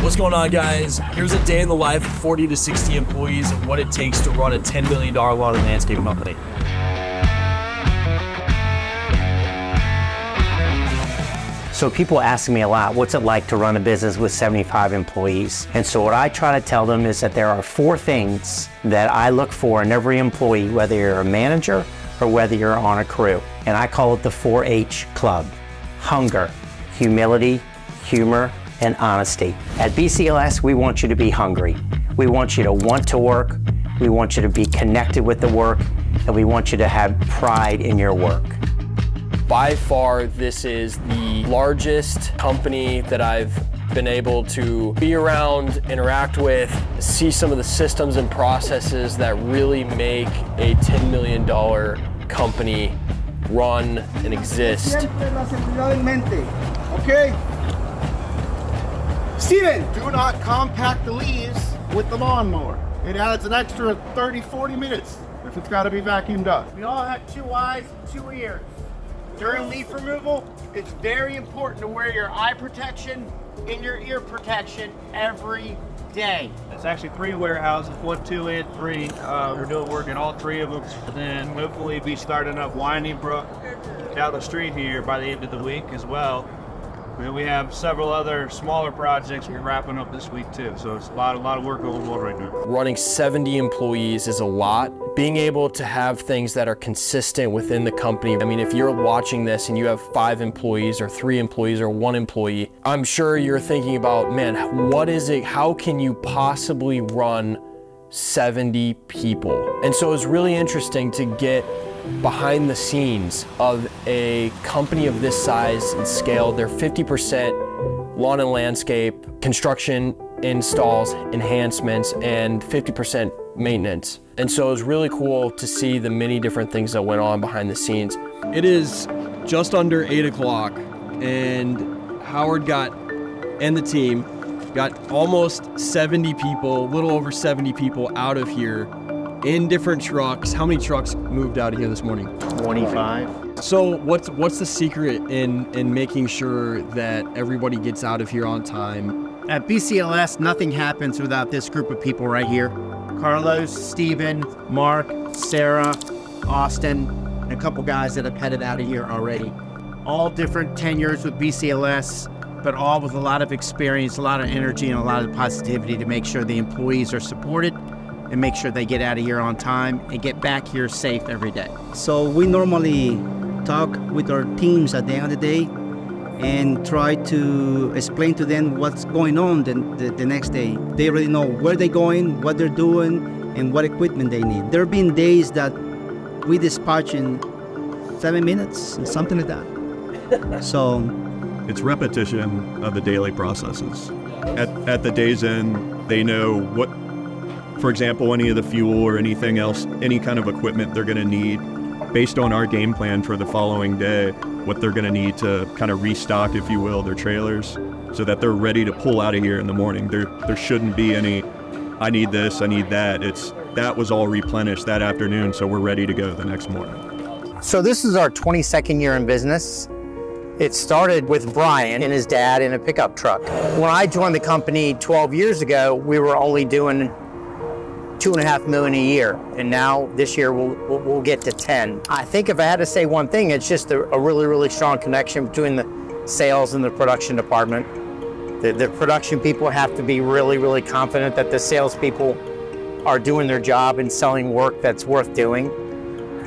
What's going on, guys? Here's a day in the life of 40 to 60 employees and what it takes to run a $10 million lawn and landscape company. So people ask me a lot, what's it like to run a business with 75 employees? And so what I try to tell them is that there are 4 things that I look for in every employee, whether you're a manager or whether you're on a crew. And I call it the 4H Club: hunger, humility, humor, and honesty. At BCLS, we want you to be hungry. We want you to want to work. We want you to be connected with the work, and we want you to have pride in your work. By far, this is the largest company that I've been able to be around, interact with, see some of the systems and processes that really make a $10 million company run and exist. Okay? Steven, do not compact the leaves with the lawnmower. It adds an extra 30-40 minutes if it's got to be vacuumed up. We all have 2 eyes and 2 ears. During leaf removal, it's very important to wear your eye protection and your ear protection every day. It's actually 3 warehouses, 1, 2, and 3. We're doing work in all 3 of them. And then hopefully be starting up Winding Brook down the street here by the end of the week as well. And we have several other smaller projects we're wrapping up this week too. So it's a lot of work going on right now. Running 70 employees is a lot. Being able to have things that are consistent within the company. I mean, if you're watching this and you have 5 employees or 3 employees or 1 employee, I'm sure you're thinking about, man, what is it? How can you possibly run 70 people? And so it's really interesting to get behind the scenes of a company of this size and scale. They're 50% lawn and landscape, construction, installs, enhancements, and 50% maintenance. And so it was really cool to see the many different things that went on behind the scenes. It is just under 8 o'clock and Howard and the team got almost 70 people, a little over 70 people out of here in different trucks. How many trucks moved out of here this morning? 25. So what's the secret in making sure that everybody gets out of here on time? At BCLS, nothing happens without this group of people right here. Carlos, Steven, Mark, Sarah, Austin, and a couple guys that have headed out of here already. All different tenures with BCLS, but all with a lot of experience, a lot of energy, and a lot of positivity to make sure the employees are supported and make sure they get out of here on time and get back here safe every day. So we normally talk with our teams at the end of the day and try to explain to them what's going on the next day. They already know where they're going, what they're doing, and what equipment they need. There have been days that we dispatch in 7 minutes, something like that. So it's repetition of the daily processes. At the day's end, they know what, for example, any of the fuel or anything else, any kind of equipment they're gonna need based on our game plan for the following day, what they're gonna need to kind of restock, if you will, their trailers so that they're ready to pull out of here in the morning. There shouldn't be any, I need this, I need that. That was all replenished that afternoon, so we're ready to go the next morning. So this is our 22nd year in business. It started with Brian and his dad in a pickup truck. When I joined the company 12 years ago, we were only doing $2.5 million a year, and now this year we'll get to 10. I think if I had to say one thing, it's just a really, really strong connection between the sales and the production department. The production people have to be really, really confident that the salespeople are doing their job and selling work that's worth doing.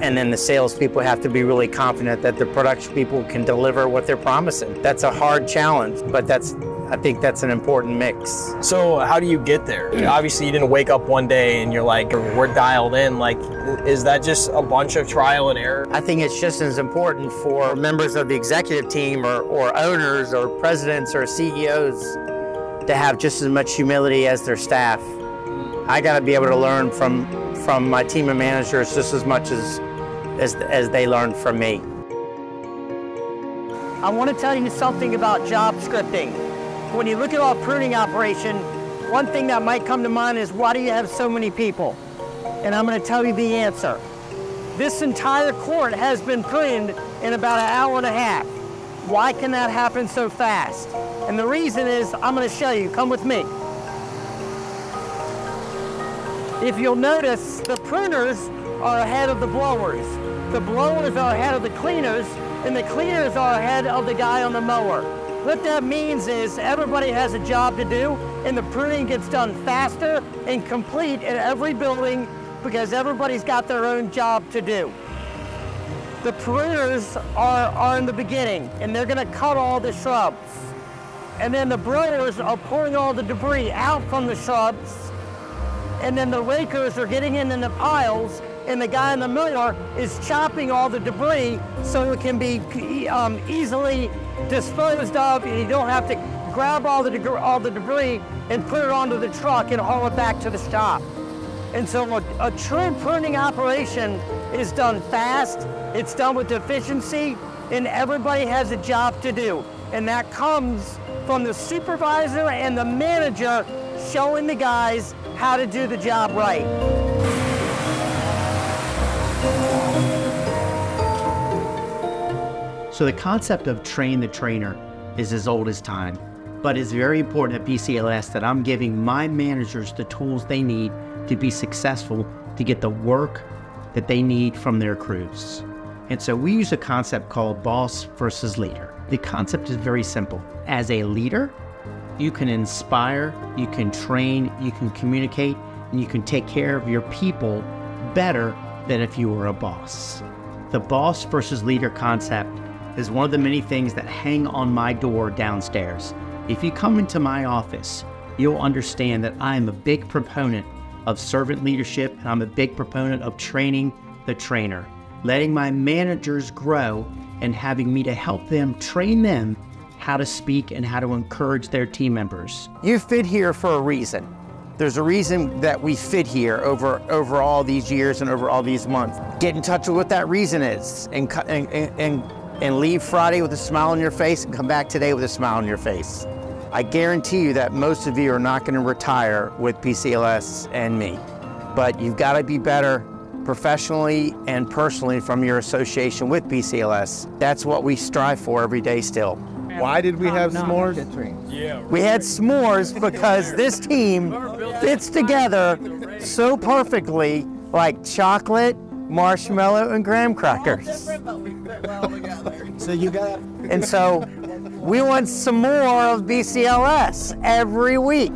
And then the salespeople have to be really confident that the production people can deliver what they're promising. That's a hard challenge, but I think that's an important mix. So how do you get there? Obviously you didn't wake up one day and you're like, we're dialed in. Like, is that just a bunch of trial and error? I think it's just as important for members of the executive team or owners or presidents or CEOs to have just as much humility as their staff. I gotta be able to learn from my team of managers just as much as they learn from me. I want to tell you something about job scripting. When you look at our pruning operation, one thing that might come to mind is, why do you have so many people? And I'm going to tell you the answer. This entire court has been pruned in about an hour and a half. Why can that happen so fast? And the reason is, I'm gonna show you, come with me. If you'll notice, the pruners are ahead of the blowers. The blowers are ahead of the cleaners, and the cleaners are ahead of the guy on the mower. What that means is everybody has a job to do, and the pruning gets done faster and complete in every building because everybody's got their own job to do. The pruners are in the beginning, and they're gonna cut all the shrubs. And then the blowers are pulling all the debris out from the shrubs, and then the rakers are getting in the piles, and the guy in the mower is chopping all the debris so it can be easily disposed of, and you don't have to grab all the debris and put it onto the truck and haul it back to the shop. And so a true pruning operation is done fast, it's done with efficiency, and everybody has a job to do. And that comes from the supervisor and the manager showing the guys how to do the job right. So the concept of train the trainer is as old as time, but it's very important at BCLS that I'm giving my managers the tools they need to be successful, to get the work that they need from their crews. And so we use a concept called boss versus leader. The concept is very simple. As a leader, you can inspire, you can train, you can communicate, and you can take care of your people better than if you were a boss. The boss versus leader concept is one of the many things that hang on my door downstairs. If you come into my office, you'll understand that I am a big proponent of servant leadership, and I'm a big proponent of training the trainer, letting my managers grow and having me to help them train them how to speak and how to encourage their team members. You fit here for a reason. There's a reason that we fit here over all these years and over all these months. Get in touch with what that reason is and leave Friday with a smile on your face and come back today with a smile on your face. I guarantee you that most of you are not going to retire with BCLS and me, but you've got to be better professionally and personally from your association with BCLS. That's what we strive for every day still. Why did we have s'mores? We had s'mores because this team fits together so perfectly like chocolate, marshmallow, and graham crackers. So you got. And so we want some more of BCLS every week.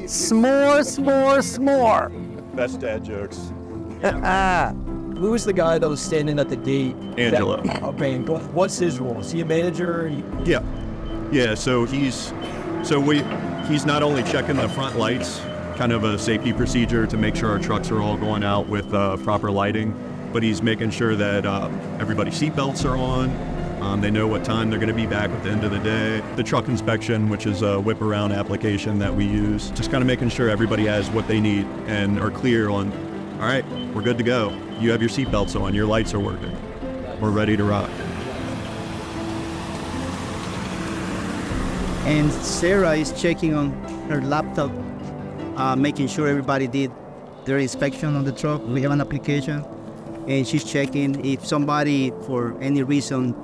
S'more, s'more, s'more. Best dad jokes. Who was the guy that was standing at the gate? Angelo. What's his role? Is he a manager? Yeah. So he's not only checking the front lights, kind of a safety procedure to make sure our trucks are all going out with proper lighting, but he's making sure that everybody's seatbelts are on. They know what time they're going to be back at the end of the day. The truck inspection, which is a whip around application that we use, just kind of making sure everybody has what they need and are clear on, all right, we're good to go. You have your seatbelts on, your lights are working. We're ready to rock. And Sarah is checking on her laptop, making sure everybody did their inspection on the truck. We have an application, and she's checking if somebody, for any reason,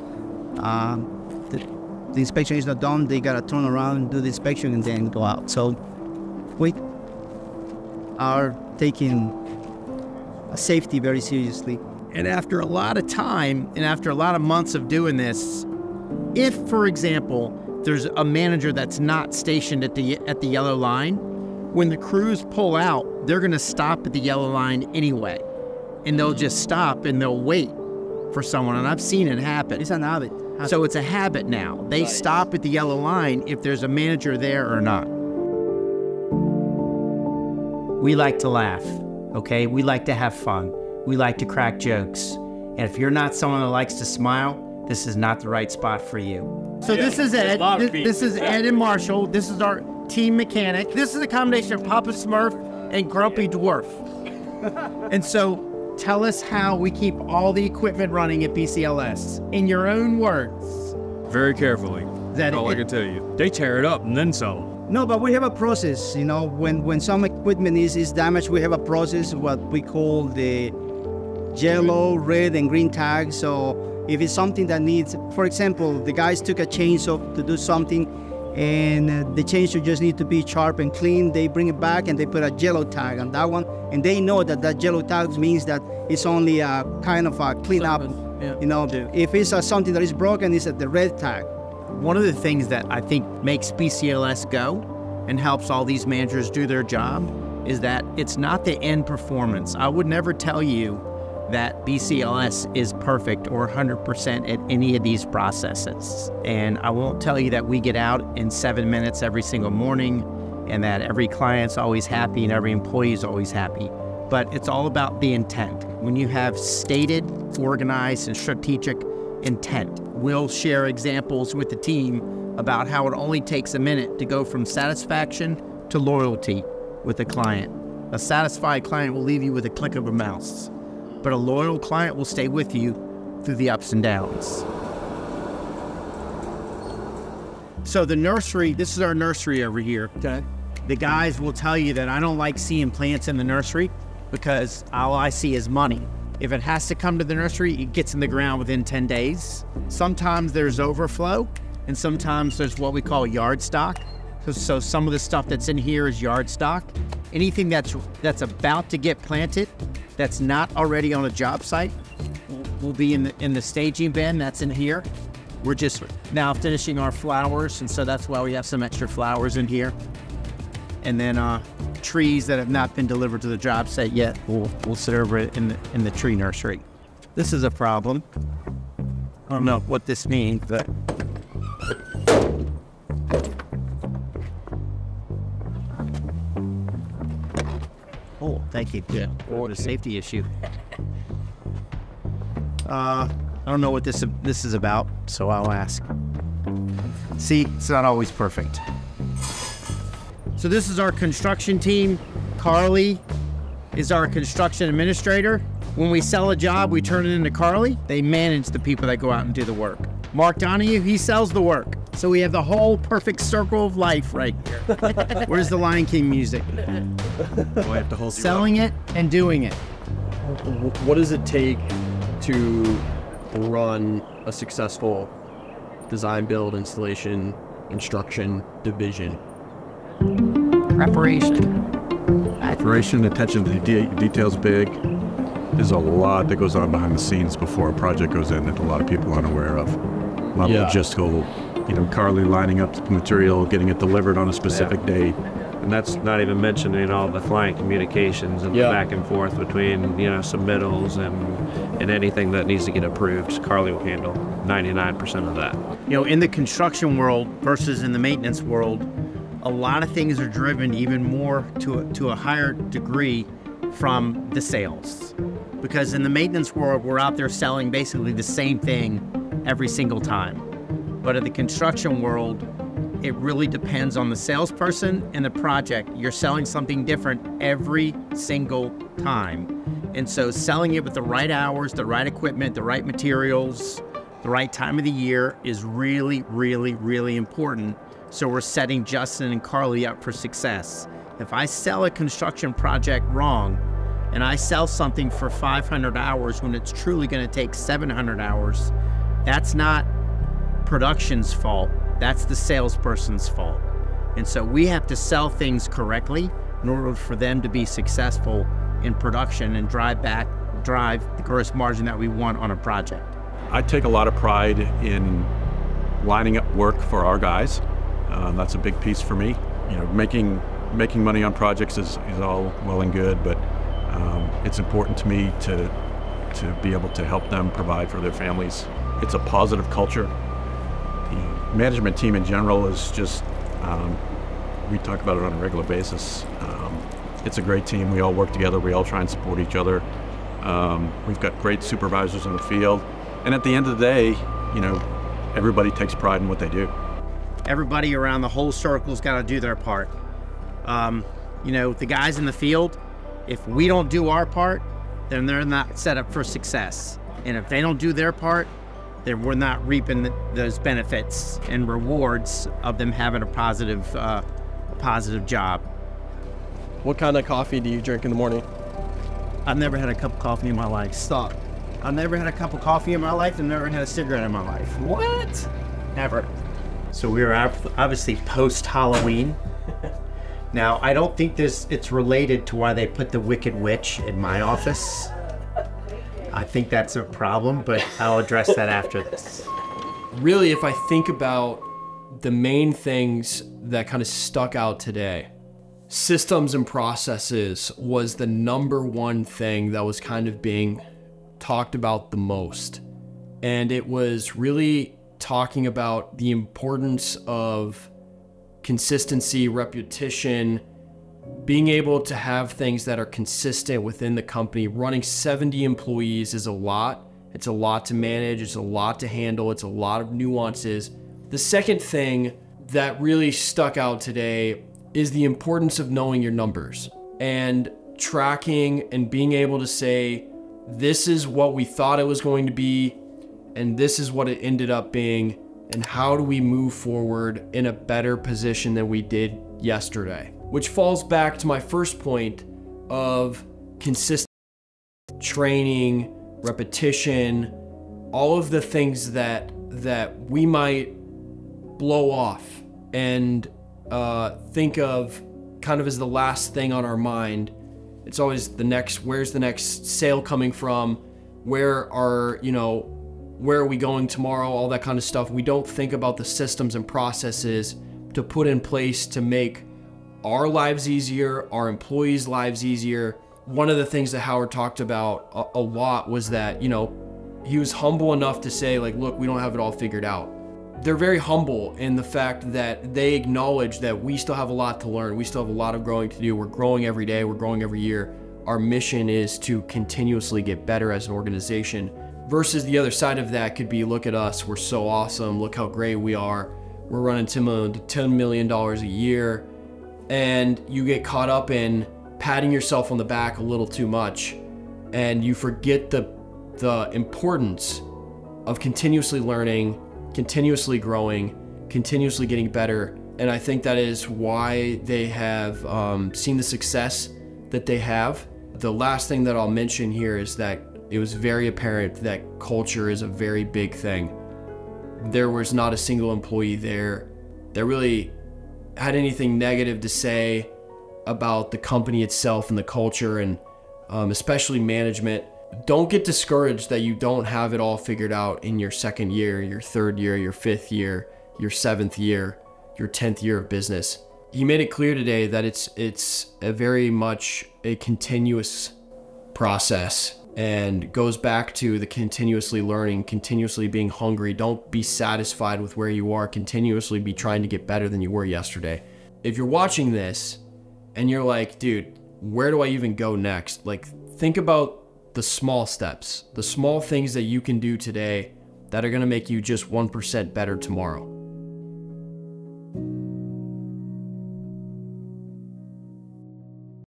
the inspection is not done, they gotta turn around, do the inspection, and then go out. So we are taking safety very seriously. And after a lot of time and after a lot of months of doing this, if, for example, there's a manager that's not stationed at the yellow line, when the crews pull out, they're gonna stop at the yellow line anyway. And they'll just stop and they'll wait for someone, and I've seen it happen. It's an habit. So it's a habit now. They stop at the yellow line if there's a manager there or not. We like to laugh, okay? We like to have fun. We like to crack jokes. And if you're not someone that likes to smile, this is not the right spot for you. So this is Ed. This is Ed and Marshall. This is our team mechanic. This is a combination of Papa Smurf and Grumpy Dwarf. And so tell us how we keep all the equipment running at BCLS in your own words. Very carefully. That's all I can tell you. They tear it up and then some. No, but we have a process. You know, when some equipment is damaged, we have a process, what we call the yellow, red, and green tags. So if it's something that needs, for example, the guys took a chainsaw to do something, and the chainsaw just need to be sharp and clean. They bring it back and they put a yellow tag on that one, and they know that that yellow tag means that it's only a kind of a clean up. You know, if it's something that is broken, it's at the red tag. One of the things that I think makes BCLS go and helps all these managers do their job is that it's not the end performance. I would never tell you that BCLS is perfect or 100% at any of these processes. And I won't tell you that we get out in 7 minutes every single morning and that every client's always happy and every employee is always happy. But it's all about the intent. When you have stated, organized, and strategic intent, we'll share examples with the team about how it only takes a minute to go from satisfaction to loyalty with a client. A satisfied client will leave you with a click of a mouse, but a loyal client will stay with you through the ups and downs. So the nursery, this is our nursery over here. Okay. The guys will tell you that I don't like seeing plants in the nursery because all I see is money. If it has to come to the nursery, it gets in the ground within 10 days. Sometimes there's overflow, and sometimes there's what we call yard stock. So some of the stuff that's in here is yard stock. Anything that's about to get planted, that's not already on a job site, will be in the staging bin that's in here. We're just now finishing our flowers, and so that's why we have some extra flowers in here. And then trees that have not been delivered to the job site yet, we'll sit over it in the tree nursery. This is a problem. I don't know what this means, but oh, thank you. Yeah. What a safety issue. I don't know what this is about, so I'll ask. See, it's not always perfect. So this is our construction team. Carly is our construction administrator. When we sell a job, we turn it into Carly. They manage the people that go out and do the work. Mark Donahue, he sells the work. So we have the whole perfect circle of life right here. Where's the Lion King music? Do I have to hold you Selling it and doing it. What does it take to run a successful design, build, installation, construction division? Preparation, attention to details big. There's a lot that goes on behind the scenes before a project goes in that a lot of people aren't aware of. A lot of logistical, Carly lining up the material, getting it delivered on a specific date. And that's not even mentioning all the client communications and the back and forth between, submittals and anything that needs to get approved. Carly will handle 99% of that. In the construction world versus in the maintenance world, a lot of things are driven even more to a higher degree from the sales. Because in the maintenance world, we're out there selling basically the same thing every single time. But in the construction world, it really depends on the salesperson and the project. You're selling something different every single time. And so selling it with the right hours, the right equipment, the right materials, the right time of the year is really, really, really important. So we're setting Justin and Carly up for success. If I sell a construction project wrong, and I sell something for 500 hours when it's truly going to take 700 hours, that's not production's fault. That's the salesperson's fault. And so we have to sell things correctly in order for them to be successful in production and drive the gross margin that we want on a project. I take a lot of pride in lining up work for our guys. That's a big piece for me. Making money on projects is all well and good, but it's important to me to be able to help them provide for their families. It's a positive culture. The management team in general is just, we talk about it on a regular basis. It's a great team. We all work together. We all try and support each other. We've got great supervisors in the field. And at the end of the day, everybody takes pride in what they do. Everybody around the whole circle's got to do their part. The guys in the field, if we don't do our part, then they're not set up for success. And if they don't do their part, then we're not reaping those benefits and rewards of them having a positive job. What kind of coffee do you drink in the morning? I've never had a cup of coffee in my life. Stop. I've never had a cup of coffee in my life and never had a cigarette in my life. What? Never. So we're obviously post-Halloween. Now, I don't think it's related to why they put the Wicked Witch in my office. I think that's a problem, but I'll address that after this. Really, if I think about the main things that kind of stuck out today, systems and processes was the #1 thing that was kind of being talked about the most. And it was really talking about the importance of consistency, repetition, being able to have things that are consistent within the company. Running 70 employees is a lot. It's a lot to manage. It's a lot to handle. It's a lot of nuances. The second thing that really stuck out today is the importance of knowing your numbers and tracking and being able to say, this is what we thought it was going to be, and this is what it ended up being, and how do we move forward in a better position than we did yesterday? Which falls back to my first point of consistent training, repetition, all of the things that we might blow off and think of kind of as the last thing on our mind. It's always where's the next sale coming from? Where are we going tomorrow? All that kind of stuff. We don't think about the systems and processes to put in place to make our lives easier, our employees' lives easier. One of the things that Howard talked about a lot was that, he was humble enough to say, like, look, we don't have it all figured out. They're very humble in the fact that they acknowledge that we still have a lot to learn. We still have a lot of growing to do. We're growing every day. We're growing every year. Our mission is to continuously get better as an organization. Versus the other side of that could be, look at us. We're so awesome. Look how great we are. We're running $10 million a year. And you get caught up in patting yourself on the back a little too much. And you forget the importance of continuously learning, continuously growing, continuously getting better. And I think that is why they have seen the success that they have. The last thing that I'll mention here is that it was very apparent that culture is a very big thing. There was not a single employee there that really had anything negative to say about the company itself and the culture, and especially management. Don't get discouraged that you don't have it all figured out in your second year, your third year, your fifth year, your seventh year, your 10th year of business. He made it clear today that it's a very much a continuous process and goes back to the continuously learning, continuously being hungry. Don't be satisfied with where you are. Continuously be trying to get better than you were yesterday. If you're watching this and you're like, dude, where do I even go next? Like, think about the small steps, the small things that you can do today that are gonna make you just 1% better tomorrow.